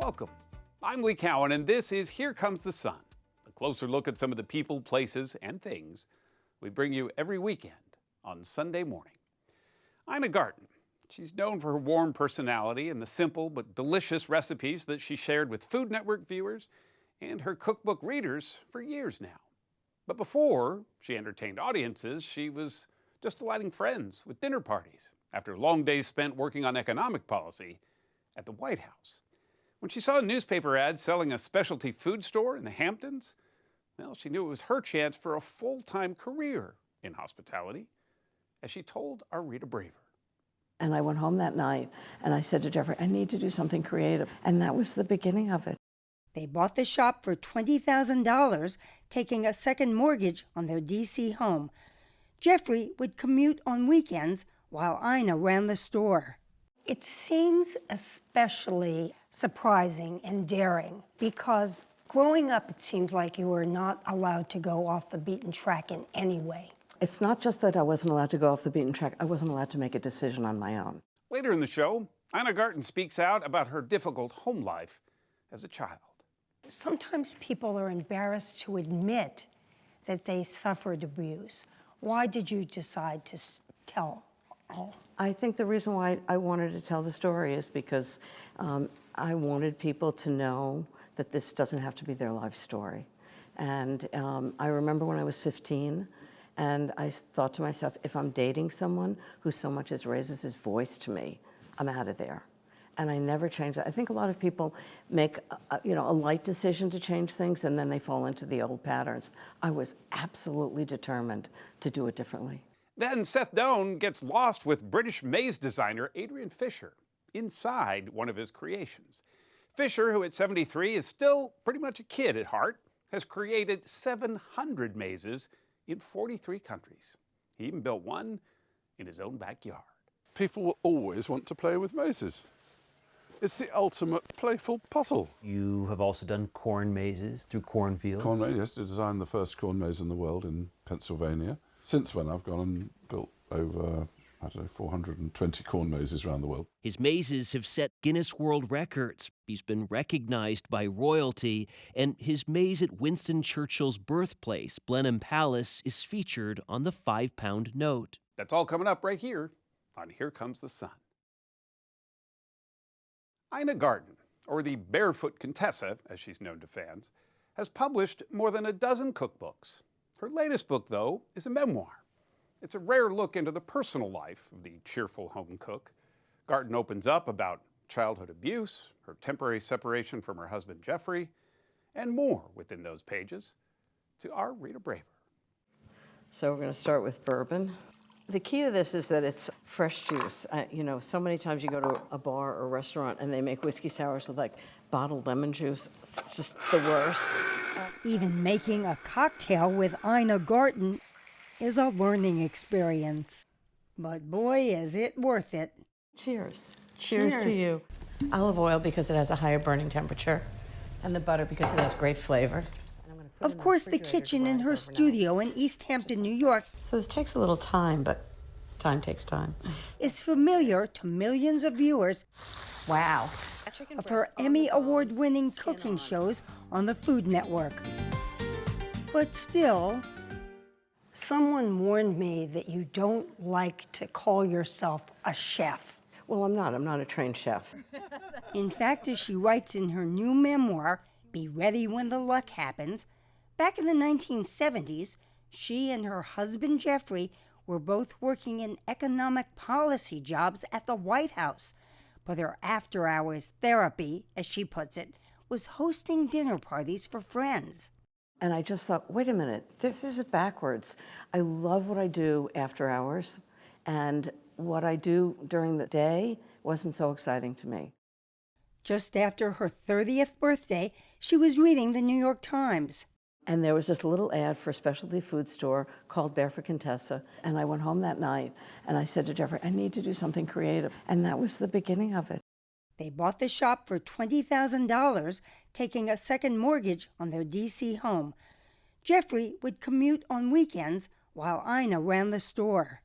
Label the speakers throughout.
Speaker 1: Welcome. I'm Lee Cowan, and this is Here Comes the Sun, a closer look at some of the people, places, and things we bring you every weekend on Sunday morning. Ina Garten. She's known for her warm personality and the simple but delicious recipes that she shared with Food Network viewers and her cookbook readers for years now. But before she entertained audiences, she was just delighting friends with dinner parties after long days spent working on economic policy at the White House. When she saw a newspaper ad selling a specialty food store in the Hamptons, well, she knew it was her chance for a full-time career in hospitality, as she told our Rita Braver.
Speaker 2: And I went home that night and I said to Jeffrey, I need to do something creative. And that was the beginning of it.
Speaker 3: They bought the shop for $20,000, taking a second mortgage on their D.C. home. Jeffrey would commute on weekends while Ina ran the store. It seems especially surprising and daring because growing up, it seems like you were not allowed to go off the beaten track in any way.
Speaker 2: It's not just that I wasn't allowed to go off the beaten track, I wasn't allowed to make a decision on my own.
Speaker 1: Later in the show, Ina Garten speaks out about her difficult home life as a child.
Speaker 3: Sometimes people are embarrassed to admit that they suffered abuse. Why did you decide to tell all?
Speaker 2: I think the reason why I wanted to tell the story is because I wanted people to know that this doesn't have to be their life story. And I remember when I was 15, and I thought to myself, if I'm dating someone who so much as raises his voice to me, I'm out of there. And I never changed that. I think a lot of people make a light decision to change things and then they fall into the old patterns. I was absolutely determined to do it differently.
Speaker 1: Then Seth Doane gets lost with British maize designer Adrian Fisher inside one of his creations. Fisher, who at 73 is still pretty much a kid at heart, has created 700 mazes in 43 countries. He even built one in his own backyard.
Speaker 4: People will always want to play with mazes. It's the ultimate playful puzzle.
Speaker 5: You have also done corn mazes through cornfields.
Speaker 4: Corn maze, yes, to design the first corn maze in the world in Pennsylvania. Since when I've gone and built over, 420 corn mazes around the world.
Speaker 6: His mazes have set Guinness World Records. He's been recognized by royalty, and his maze at Winston Churchill's birthplace, Blenheim Palace, is featured on the 5-pound note.
Speaker 1: That's all coming up right here on Here Comes the Sun. Ina Garten, or the Barefoot Contessa, as she's known to fans, has published more than a dozen cookbooks. Her latest book, though, is a memoir. It's a rare look into the personal life of the cheerful home cook. Garten opens up about childhood abuse, her temporary separation from her husband Jeffrey, and more within those pages. To our Rita Braver.
Speaker 2: So we're going to start with bourbon. The key to this is that it's fresh juice. So many times you go to a bar or restaurant and they make whiskey sours with like bottled lemon juice. It's just the worst.
Speaker 3: Even making a cocktail with Ina Garten is a learning experience. But boy, is it worth it.
Speaker 2: Cheers. Cheers to you.
Speaker 7: Olive oil because it has a higher burning temperature, and the butter because it has great flavor.
Speaker 3: Of course, the kitchen in her studio in East Hampton, New York,
Speaker 7: So this takes a little time, but time takes time.
Speaker 3: is familiar to millions of viewers. Wow. Of her Emmy Award-winning cooking shows on the Food Network. But still, someone warned me that you don't like to call yourself a chef.
Speaker 2: Well, I'm not a trained chef.
Speaker 3: In fact, as she writes in her new memoir, Be Ready When the Luck Happens, back in the 1970s, she and her husband Jeffrey were both working in economic policy jobs at the White House. But her after-hours therapy, as she puts it, was hosting dinner parties for friends.
Speaker 2: And I just thought, wait a minute, this is backwards. I love what I do after hours, and what I do during the day wasn't so exciting to me.
Speaker 3: Just after her 30th birthday, she was reading the New York Times.
Speaker 2: And there was this little ad for a specialty food store called Barefoot Contessa. And I went home that night and I said to Jeffrey, I need to do something creative. And that was the beginning of it.
Speaker 3: They bought the shop for $20,000, taking a second mortgage on their D.C. home. Jeffrey would commute on weekends while Ina ran the store.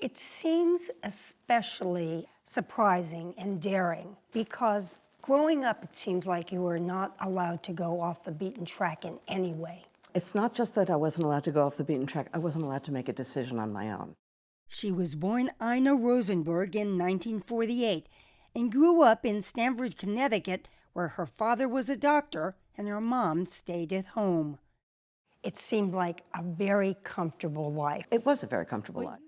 Speaker 3: It seems especially surprising and daring because Growing up, it seems like you were not allowed to go off the beaten track in any way.
Speaker 2: It's not just that I wasn't allowed to go off the beaten track, I wasn't allowed to make a decision on my own.
Speaker 3: She was born Ina Rosenberg in 1948 and grew up in Stamford, Connecticut, where her father was a doctor and her mom stayed at home. It seemed like a very comfortable life.
Speaker 2: It was a very comfortable life.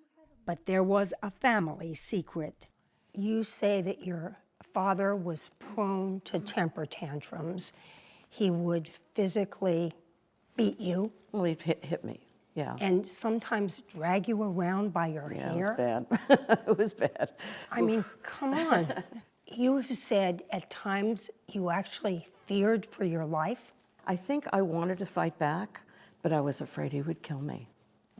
Speaker 3: But there was a family secret. You say that your father was prone to temper tantrums. He would physically beat you.
Speaker 2: Well, he hit me, yeah.
Speaker 3: And sometimes drag you around by your hair.
Speaker 2: It was bad. It was bad.
Speaker 3: I mean, come on. You have said at times you actually feared for your life.
Speaker 2: I think I wanted to fight back, but I was afraid he would kill me.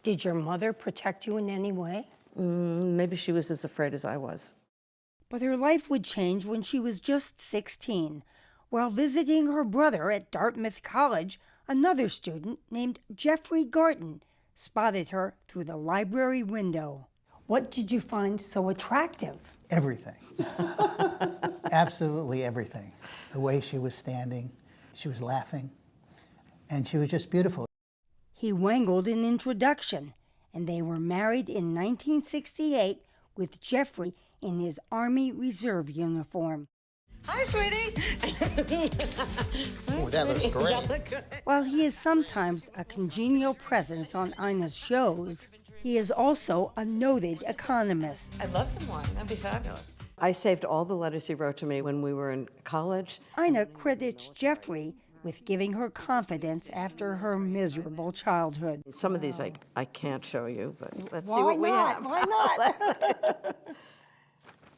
Speaker 3: Did your mother protect you in any way?
Speaker 2: Maybe she was as afraid as I was.
Speaker 3: But her life would change when she was just 16. While visiting her brother at Dartmouth College, another student named Jeffrey Garten spotted her through the library window. What did you find so attractive?
Speaker 8: Everything. Absolutely everything. The way she was standing, she was laughing, and she was just beautiful.
Speaker 3: He wangled an introduction, and they were married in 1968 with Jeffrey in his Army Reserve uniform.
Speaker 7: Hi, sweetie.
Speaker 8: Oh, that looks great.
Speaker 3: While he is sometimes a congenial presence on Ina's shows, he is also a noted economist.
Speaker 7: I'd love some wine. That'd be fabulous.
Speaker 2: I saved all the letters he wrote to me when we were in college.
Speaker 3: Ina credits Jeffrey with giving her confidence after her miserable childhood.
Speaker 2: Some of these I can't show you, but let's see what we have.
Speaker 3: Why not?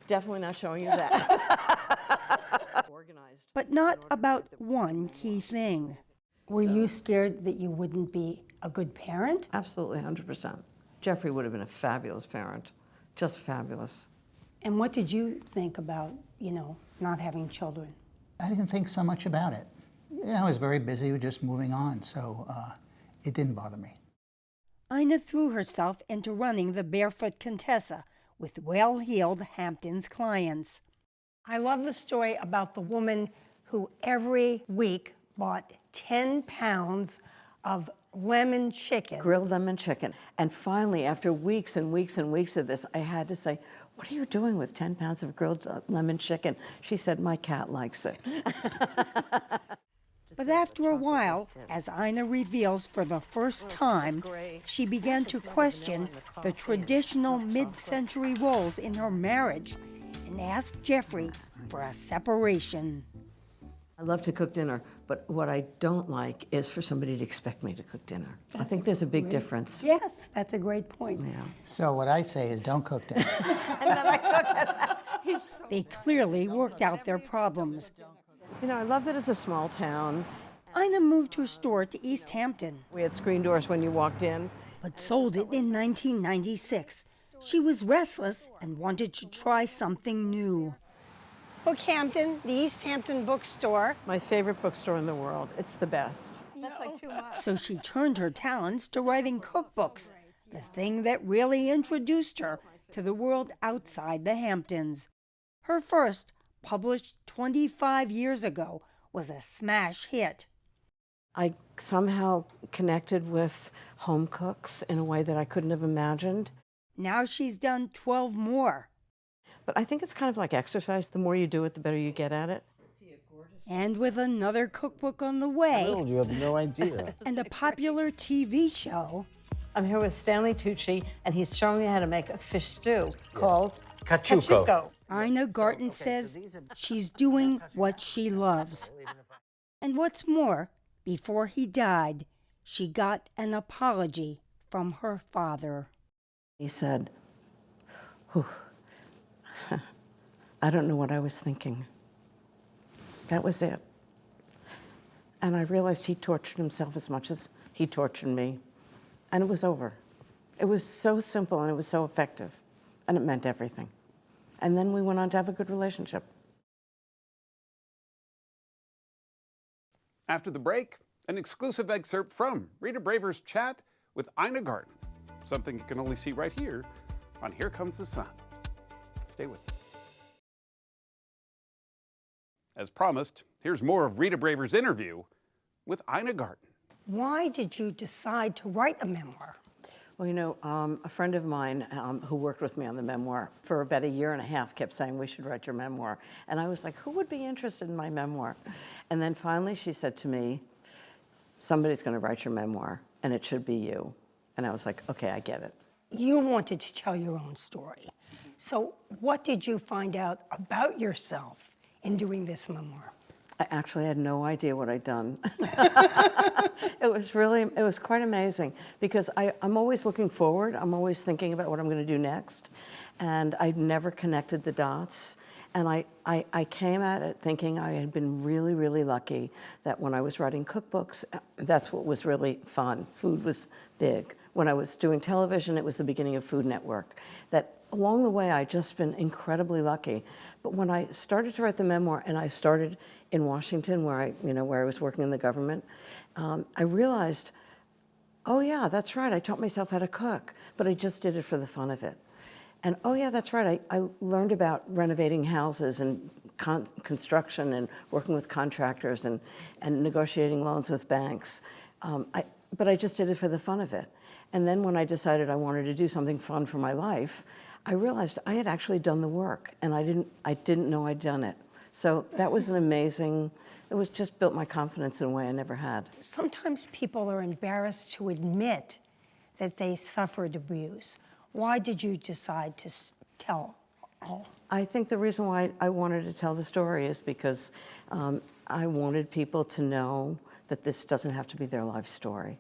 Speaker 2: Definitely not showing you that. Organized.
Speaker 3: But not about one key thing. Were you scared that you wouldn't be a good parent?
Speaker 2: Absolutely, 100%. Jeffrey would have been a fabulous parent, just fabulous.
Speaker 3: And what did you think about, not having children?
Speaker 8: I didn't think so much about it. I was very busy with just moving on, so it didn't bother me.
Speaker 3: Ina threw herself into running the Barefoot Contessa with well-heeled Hamptons clients. I love the story about the woman who every week bought 10 pounds of lemon chicken.
Speaker 2: Grilled lemon chicken. And finally, after weeks and weeks and weeks of this, I had to say, what are you doing with 10 pounds of grilled lemon chicken? She said, my cat likes it.
Speaker 3: But after a while, as Ina reveals for the first time, she began to question the traditional mid-century roles in her marriage and asked Jeffrey for a separation.
Speaker 2: I love to cook dinner, but what I don't like is for somebody to expect me to cook dinner. I think there's a big difference.
Speaker 3: Yes, that's a great point.
Speaker 2: Yeah.
Speaker 8: So what I say is don't cook dinner.
Speaker 2: And then I cook it.
Speaker 3: They clearly worked out their problems.
Speaker 2: I love that it's a small town.
Speaker 3: Ina moved her store to East Hampton,
Speaker 2: We had screen doors when you walked in.
Speaker 3: but sold it in 1996. She was restless and wanted to try something new. Bookhampton, the East Hampton bookstore.
Speaker 2: My favorite bookstore in the world. It's the best. That's like too much.
Speaker 3: So she turned her talents to writing cookbooks, the thing that really introduced her to the world outside the Hamptons. Her first, published 25 years ago, was a smash hit.
Speaker 2: I somehow connected with home cooks in a way that I couldn't have imagined.
Speaker 3: Now she's done 12 more.
Speaker 2: But I think it's kind of like exercise. The more you do it, the better you get at it.
Speaker 3: And with another cookbook on the way,
Speaker 9: You have no idea.
Speaker 3: and a popular TV show,
Speaker 7: I'm here with Stanley Tucci, and he's showing me how to make a fish stew called
Speaker 9: Cachuco.
Speaker 3: Ina Garten says she's doing what she loves. And what's more, before he died, she got an apology from her father.
Speaker 2: He said, "Whew, I don't know what I was thinking." That was it. And I realized he tortured himself as much as he tortured me. And it was over. It was so simple and it was so effective. And it meant everything. And then we went on to have a good relationship.
Speaker 1: After the break, an exclusive excerpt from Rita Braver's chat with Ina Garten, something you can only see right here on Here Comes the Sun. Stay with us. As promised, here's more of Rita Braver's interview with Ina Garten.
Speaker 3: Why did you decide to write a memoir?
Speaker 2: Well, you know, a friend of mine who worked with me on the memoir for about a year and a half kept saying, we should write your memoir. And I was like, who would be interested in my memoir? And then finally she said to me, somebody's going to write your memoir, and it should be you. And I was like, okay, I get it.
Speaker 3: You wanted to tell your own story. So what did you find out about yourself in doing this memoir?
Speaker 2: I actually had no idea what I'd done. It was quite amazing because I'm always looking forward. I'm always thinking about what I'm going to do next. And I'd never connected the dots. And I came at it thinking I had been really, really lucky that when I was writing cookbooks, that's what was really fun. Food was big. When I was doing television, it was the beginning of Food Network. That along the way, I'd just been incredibly lucky. But when I started to write the memoir, and I started in Washington, where I was working in the government, I realized, oh yeah, that's right. I taught myself how to cook, but I just did it for the fun of it. And oh yeah, that's right. I learned about renovating houses and construction and working with contractors and negotiating loans with banks. But I just did it for the fun of it. And then when I decided I wanted to do something fun for my life, I realized I had actually done the work, and I didn't know I'd done it. So that was an amazing, it was just built my confidence in a way I never had.
Speaker 3: Sometimes people are embarrassed to admit that they suffered abuse. Why did you decide to tell all?
Speaker 2: I think the reason why I wanted to tell the story is because I wanted people to know that this doesn't have to be their life story.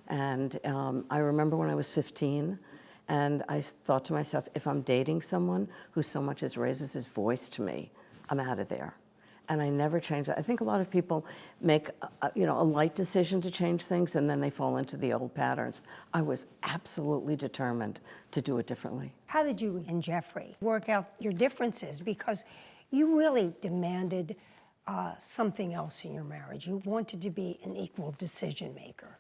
Speaker 2: And I remember when I was 15, and I thought to myself, if I'm dating someone who so much as raises his voice to me, I'm out of there. And I never changed that. I think a lot of people make a light decision to change things, and then they fall into the old patterns. I was absolutely determined to do it differently.
Speaker 3: How did you and Jeffrey work out your differences? Because you really demanded something else in your marriage. You wanted to be an equal decision maker.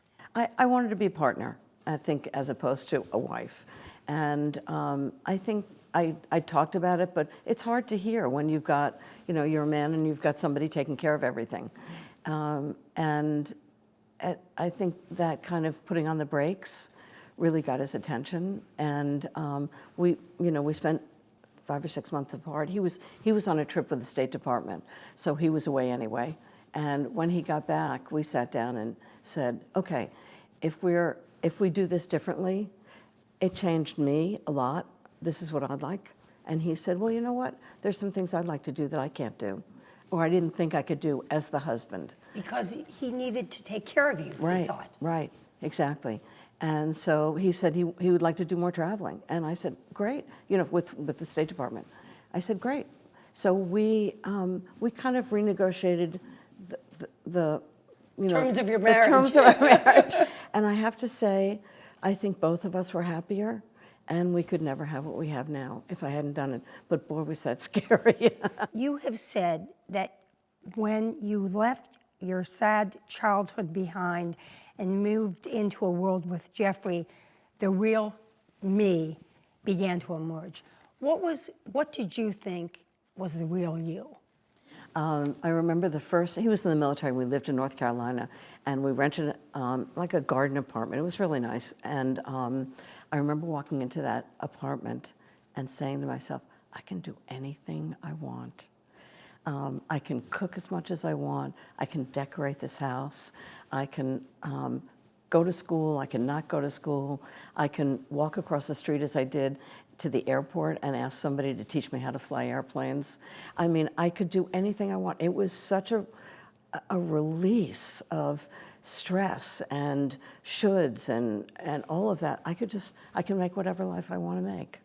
Speaker 2: I wanted to be a partner, I think, as opposed to a wife. And I think I talked about it, but it's hard to hear when you've got, you're a man and you've got somebody taking care of everything. And I think that kind of putting on the brakes really got his attention. And we spent 5 or 6 months apart. He was on a trip with the State Department, so he was away anyway. And when he got back, we sat down and said, okay, if we do this differently, it changed me a lot. This is what I'd like. And he said, well, you know what? There's some things I'd like to do that I can't do, or I didn't think I could do as the husband.
Speaker 3: Because he needed to take care of you,
Speaker 2: right,
Speaker 3: he thought.
Speaker 2: Right, exactly. And so he said he would like to do more traveling. And I said, great, with the State Department. I said, great. So we kind of renegotiated the
Speaker 3: terms of your marriage.
Speaker 2: The terms of our marriage. And I have to say, I think both of us were happier, and we could never have what we have now if I hadn't done it. But boy, was that scary.
Speaker 3: You have said that when you left your sad childhood behind and moved into a world with Jeffrey, the real me began to emerge. What did you think was the real you?
Speaker 2: I remember he was in the military. We lived in North Carolina, and we rented like a garden apartment. It was really nice. And I remember walking into that apartment and saying to myself, I can do anything I want. I can cook as much as I want. I can decorate this house. I can go to school. I can not go to school. I can walk across the street as I did to the airport and ask somebody to teach me how to fly airplanes. I mean, I could do anything I want. It was such a release of stress and shoulds and all of that. I can make whatever life I want to make.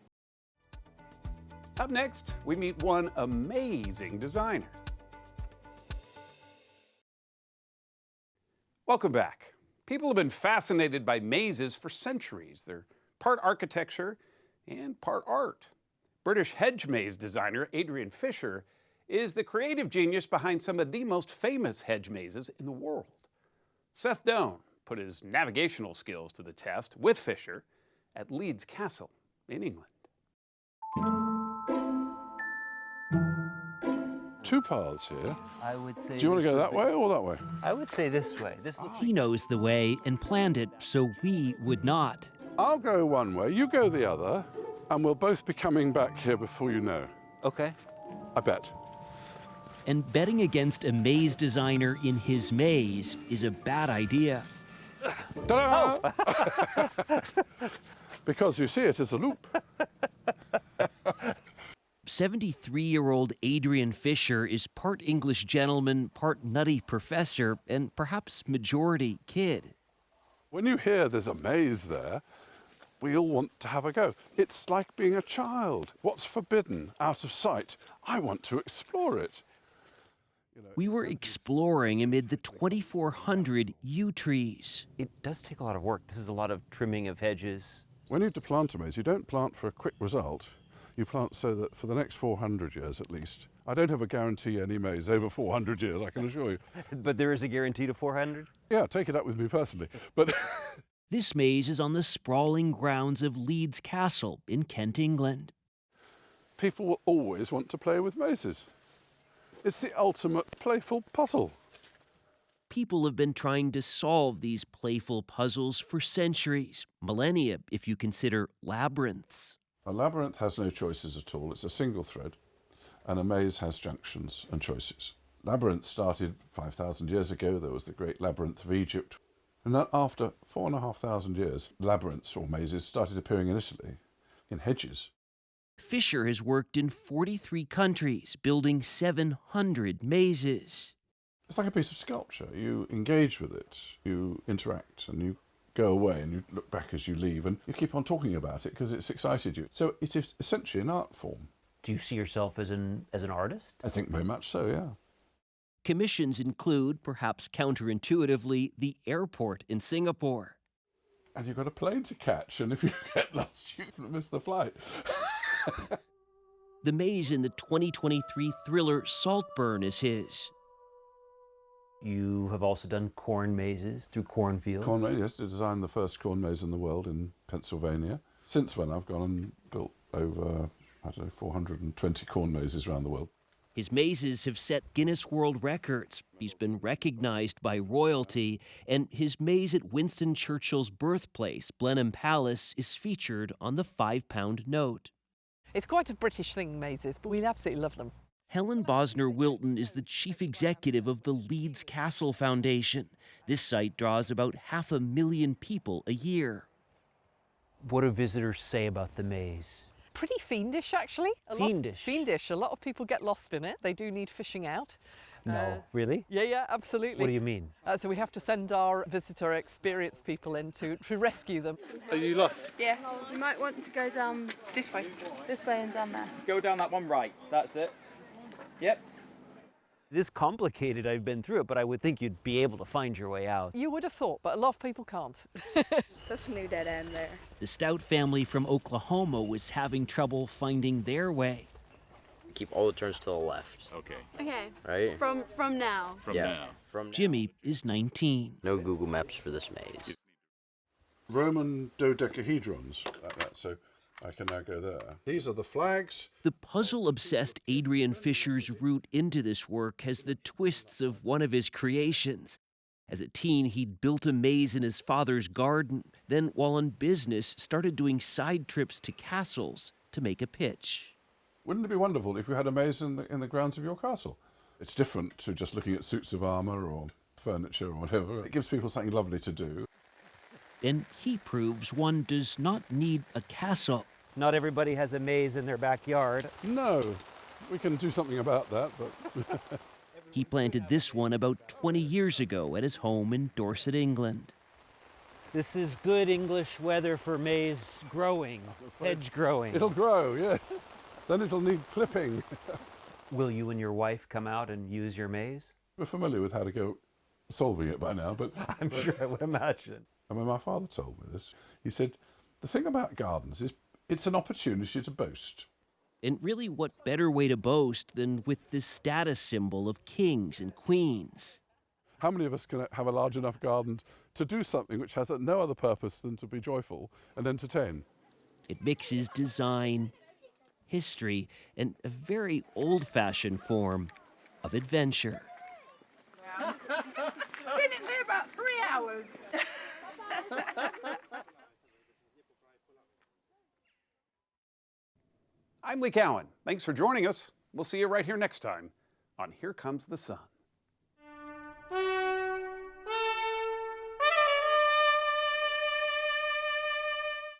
Speaker 1: Up next, we meet one amazing designer. Welcome back. People have been fascinated by mazes for centuries. They're part architecture and part art. British hedge maze designer Adrian Fisher is the creative genius behind some of the most famous hedge mazes in the world. Seth Doane put his navigational skills to the test with Fisher at Leeds Castle in England.
Speaker 4: two paths here.
Speaker 5: I would say.
Speaker 4: Do you want to go that way or that way?
Speaker 5: I would say this way.
Speaker 6: He knows the way and planned it so we would not.
Speaker 4: I'll go one way, you go the other, and we'll both be coming back here before you know.
Speaker 5: Okay.
Speaker 4: I bet.
Speaker 6: And betting against a maze designer in his maze is a bad idea.
Speaker 4: Ta-da! Because you see it as a loop.
Speaker 6: 73-year-old Adrian Fisher is part English gentleman, part nutty professor, and perhaps majority kid.
Speaker 4: When you hear there's a maze there, we all want to have a go. It's like being a child. What's forbidden, out of sight, I want to explore it.
Speaker 6: We were exploring amid the 2,400 yew trees.
Speaker 5: It does take a lot of work. This is a lot of trimming of hedges.
Speaker 4: When you plant a maze, you don't plant for a quick result. You plant so that for the next 400 years at least. I don't have a guarantee any maze over 400 years, I can assure you.
Speaker 5: But there is a guarantee to 400?
Speaker 4: Yeah, take it up with me personally. But
Speaker 6: This maze is on the sprawling grounds of Leeds Castle in Kent, England.
Speaker 4: people will always want to play with mazes. It's the ultimate playful puzzle.
Speaker 6: People have been trying to solve these playful puzzles for centuries, millennia if you consider labyrinths.
Speaker 4: A labyrinth has no choices at all. It's a single thread, and a maze has junctions and choices. Labyrinth started 5,000 years ago. There was the great labyrinth of Egypt. And then after 4,500 years, labyrinths or mazes started appearing in Italy, in hedges.
Speaker 6: Fisher has worked in 43 countries, building 700 mazes.
Speaker 4: It's like a piece of sculpture. You engage with it, you interact, and you go away and you look back as you leave, and you keep on talking about it because it's excited you. So it is essentially an art form.
Speaker 5: Do you see yourself as an artist?
Speaker 4: I think very much so, yeah.
Speaker 6: Commissions include, perhaps counterintuitively, the airport in Singapore.
Speaker 4: And you've got a plane to catch, and if you get lost, you miss the flight.
Speaker 6: The maze in the 2023 thriller Saltburn is his.
Speaker 5: You have also done corn mazes through cornfields.
Speaker 4: Corn maze, yes, to design the first corn maze in the world in Pennsylvania. Since when I've gone and built over, 420 corn mazes around the world.
Speaker 6: His mazes have set Guinness World Records. He's been recognized by royalty, and his maze at Winston Churchill's birthplace, Blenheim Palace, is featured on the £5 note.
Speaker 10: It's quite a British thing, mazes, but we absolutely love them.
Speaker 6: Helen Bosner-Wilton is the chief executive of the Leeds Castle Foundation. This site draws about 500,000 people a year.
Speaker 5: What do visitors say about the maze?
Speaker 10: Pretty fiendish, actually.
Speaker 5: Fiendish?
Speaker 10: Fiendish. A lot of people get lost in it. They do need fishing out.
Speaker 5: No, really?
Speaker 10: Yeah, absolutely.
Speaker 5: What do you mean?
Speaker 10: So we have to send our visitor experienced people in to rescue them.
Speaker 11: Are you lost?
Speaker 12: Yeah, you might want to go down this way and down there.
Speaker 11: Go down that one right, that's it. Yep.
Speaker 5: It is complicated, I've been through it, but I would think you'd be able to find your way out.
Speaker 10: You would have thought, but a lot of people can't.
Speaker 12: That's a new dead end there.
Speaker 6: The Stout family from Oklahoma was having trouble finding their way.
Speaker 13: Keep all the turns to the left.
Speaker 11: Okay.
Speaker 12: Okay.
Speaker 13: Right?
Speaker 12: From now.
Speaker 11: From now.
Speaker 6: Jimmy is 19.
Speaker 13: No Google Maps for this maze.
Speaker 4: Roman dodecahedrons, like that, so I can now go there. These are the flags.
Speaker 6: The puzzle-obsessed Adrian Fisher's route into this work has the twists of one of his creations. As a teen, he'd built a maze in his father's garden, then while on business, started doing side trips to castles to make a pitch.
Speaker 4: Wouldn't it be wonderful if you had a maze in the grounds of your castle? It's different to just looking at suits of armour or furniture or whatever. It gives people something lovely to do.
Speaker 6: And he proves one does not need a castle.
Speaker 5: Not everybody has a maze in their backyard.
Speaker 4: No, we can do something about that, but...
Speaker 6: He planted this one about 20 years ago at his home in Dorset, England.
Speaker 5: This is good English weather for maze growing, hedge growing.
Speaker 4: It'll grow, yes. Then it'll need clipping.
Speaker 5: Will you and your wife come out and use your maze?
Speaker 4: We're familiar with how to go solving it by now, but...
Speaker 5: I'm sure I would imagine.
Speaker 4: I mean, my father told me this. He said, the thing about gardens is it's an opportunity to boast.
Speaker 6: And really, what better way to boast than with this status symbol of kings and queens?
Speaker 4: How many of us can have a large enough garden to do something which has no other purpose than to be joyful and entertain?
Speaker 6: It mixes design, history, and a very old-fashioned form. of adventure.
Speaker 12: Been in there about 3 hours.
Speaker 1: I'm Lee Cowan. Thanks for joining us. We'll see you right here next time on Here Comes the Sun.